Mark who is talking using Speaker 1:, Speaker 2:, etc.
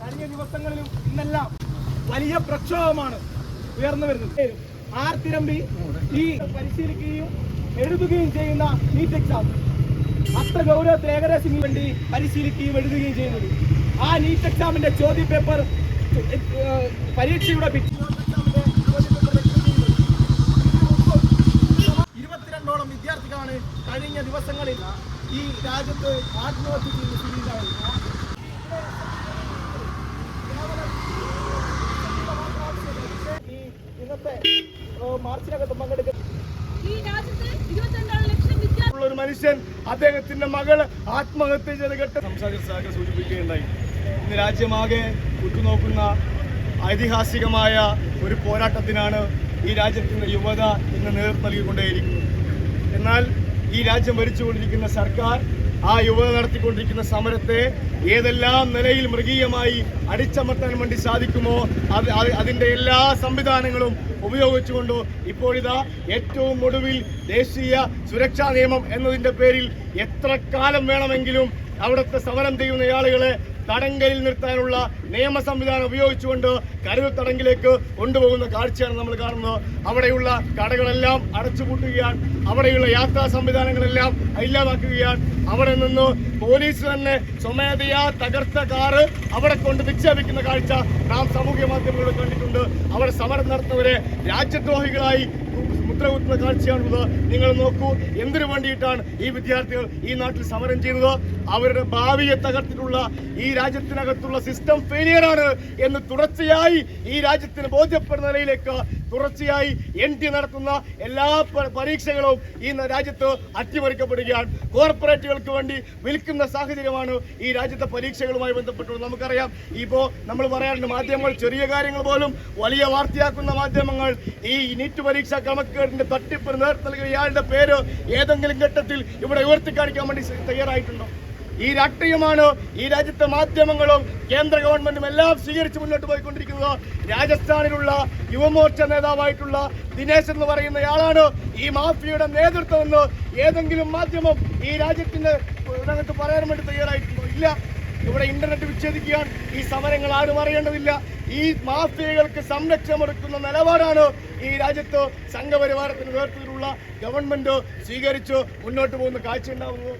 Speaker 1: കഴിഞ്ഞ ദിവസങ്ങളിലും ഇന്നെല്ലാം വലിയ പ്രക്ഷോഭമാണ് ഉയർന്നു വരുന്നത്. ആർത്തിരമ്പി ഈ പരിശീലിക്കുകയും എഴുതുകയും ചെയ്യുന്ന നീറ്റ് എക്സാം അത്ര ഗൗരവത്തിൽ ഏകദേശം വേണ്ടി പരിശീലിക്കുകയും എഴുതുകയും ചെയ്യുന്നത്. ആ നീറ്റ് എക്സാമിന്റെ ചോദ്യ പേപ്പർ പരീക്ഷയുടെ 22ഓളം വിദ്യാർത്ഥികളാണ് കഴിഞ്ഞ ദിവസങ്ങളിൽ ഈ രാജ്യത്ത് ആത്മഹത്യ ചെയ്യുന്ന സ്ഥിതിയിലാണ്. ഇന്നത്തെ മാർച്ചിനകത്ത് പങ്കെടുക്കുന്ന ഒരു മനുഷ്യൻ അദ്ദേഹത്തിന്റെ മകൾ ആത്മഹത്യ ചെയ്ത് കേട്ട് സംസാരിച്ച സൂചിപ്പിക്കുകയുണ്ടായി. ഇന്ന് രാജ്യമാകെ ഉറ്റുനോക്കുന്ന ഐതിഹാസികമായ ഒരു പോരാട്ടത്തിനാണ് ഈ രാജ്യത്തിന്റെ യുവത ഇന്ന് നേതൃത്വം നൽകിക്കൊണ്ടേയിരിക്കുന്നത്. എന്നാൽ ഈ രാജ്യം ഭരിച്ചുകൊണ്ടിരിക്കുന്ന സർക്കാർ ആ യുവത നടത്തിക്കൊണ്ടിരിക്കുന്ന സമരത്തെ ഏതെല്ലാം നിലയിൽ മൃഗീയമായി അടിച്ചമർത്താൻ വേണ്ടി സാധിക്കുമോ അതിന്റെ എല്ലാ സംവിധാനങ്ങളും ഉപയോഗിച്ചുകൊണ്ട് ഇപ്പോഴിതാ ഏറ്റവും ഒടുവിൽ ദേശീയ സുരക്ഷാ നിയമം എന്നതിന്റെ പേരിൽ എത്ര കാലം വേണമെങ്കിലും അവിടുത്തെ സമരം ചെയ്യുന്ന ആളുകളെ തടങ്കലിൽ നിർത്താനുള്ള നിയമ സംവിധാനം ഉപയോഗിച്ചുകൊണ്ട് കരുതൽ തടങ്കിലേക്ക് കൊണ്ടുപോകുന്ന കാഴ്ചയാണ് നമ്മൾ കാണുന്നത്. അവിടെയുള്ള കടകളെല്ലാം അടച്ചുപൂട്ടുകയാണ്, അവിടെയുള്ള യാത്രാ സംവിധാനങ്ങളെല്ലാം ഇല്ലാതാക്കുകയാണ്. അവിടെ നിന്ന് പോലീസ് തന്നെ സ്വമേധയാ തകർത്ത കാറ് അവിടെ കൊണ്ട് വിക്ഷേപിക്കുന്ന കാഴ്ച നാം സാമൂഹ്യ മാധ്യമങ്ങളിലൂടെ കണ്ടിട്ടുണ്ട്. അവിടെ സമരം നടത്തുന്നവരെ രാജ്യദ്രോഹികളായി മുദ്രകുത്തുന്ന കാഴ്ചയാണുള്ളത്. നിങ്ങൾ നോക്കൂ, എന്തിനു വേണ്ടിയിട്ടാണ് ഈ വിദ്യാർത്ഥികൾ ഈ നാട്ടിൽ സമരം ചെയ്യുന്നത്? അവരുടെ ഭാവിയെ തകർത്തിട്ടുള്ള ഈ രാജ്യത്തിനകത്തുള്ള സിസ്റ്റം ഫെയിലിയറാണ് എന്ന് തുടർച്ചയായി ഈ രാജ്യത്തിന് ബോധ്യപ്പെടുന്ന നിലയിലേക്ക് തുടർച്ചയായി NT നടത്തുന്ന എല്ലാ പരീക്ഷകളും ഈ രാജ്യത്ത് അട്ടിമറിക്കപ്പെടുകയാണ്. കോർപ്പറേറ്റുകൾക്ക് വേണ്ടി വിൽക്കുന്ന സാഹചര്യമാണ് ഈ രാജ്യത്തെ പരീക്ഷകളുമായി ബന്ധപ്പെട്ടുള്ളത്. നമുക്കറിയാം, ഇപ്പോൾ നമ്മൾ പറയാറുണ്ട്, മാധ്യമങ്ങൾ ചെറിയ കാര്യങ്ങൾ പോലും വലിയ വാർത്തയാക്കുന്ന മാധ്യമങ്ങൾ ഈ നീറ്റ് പരീക്ഷാ ക്രമക്കേടിന്റെ തട്ടിപ്പിന് നേതൃത്വം നൽകിയ ഇയാളുടെ പേര് ഏതെങ്കിലും ഘട്ടത്തിൽ ഇവിടെ ഉയർത്തിക്കാണിക്കാൻ വേണ്ടി തയ്യാറായിട്ടുണ്ടോ? ഈ രാഷ്ട്രീയമാണ് ഈ രാജ്യത്തെ മാധ്യമങ്ങളും കേന്ദ്ര ഗവൺമെന്റും എല്ലാം സ്വീകരിച്ച് മുന്നോട്ട് പോയിക്കൊണ്ടിരിക്കുന്നത്. രാജസ്ഥാനിലുള്ള യുവമോർച്ച നേതാവായിട്ടുള്ള ദിനേശ് എന്ന് പറയുന്നയാളാണ് ഈ മാഫിയയുടെ നേതൃത്വം എന്ന് ഏതെങ്കിലും മാധ്യമം ഈ രാജ്യത്തിന്റെ രംഗത്ത് പറയാൻ വേണ്ടി തയ്യാറായിട്ടുണ്ടോ? ഇല്ല. ഇവിടെ ഇന്റർനെറ്റ് വിച്ഛേദിക്കുകയാണ്. ഈ സമരങ്ങൾ ആരും അറിയേണ്ടതില്ല. ഈ മാഫിയകൾക്ക് സംരക്ഷണമൊരുക്കുന്ന നിലപാടാണ് ഈ രാജ്യത്ത് സംഘപരിവാരത്തിന് നേതൃത്വത്തിലുള്ള ഗവൺമെന്റ് സ്വീകരിച്ച് മുന്നോട്ട് പോകുന്ന കാഴ്ച ഉണ്ടാവുന്നത്.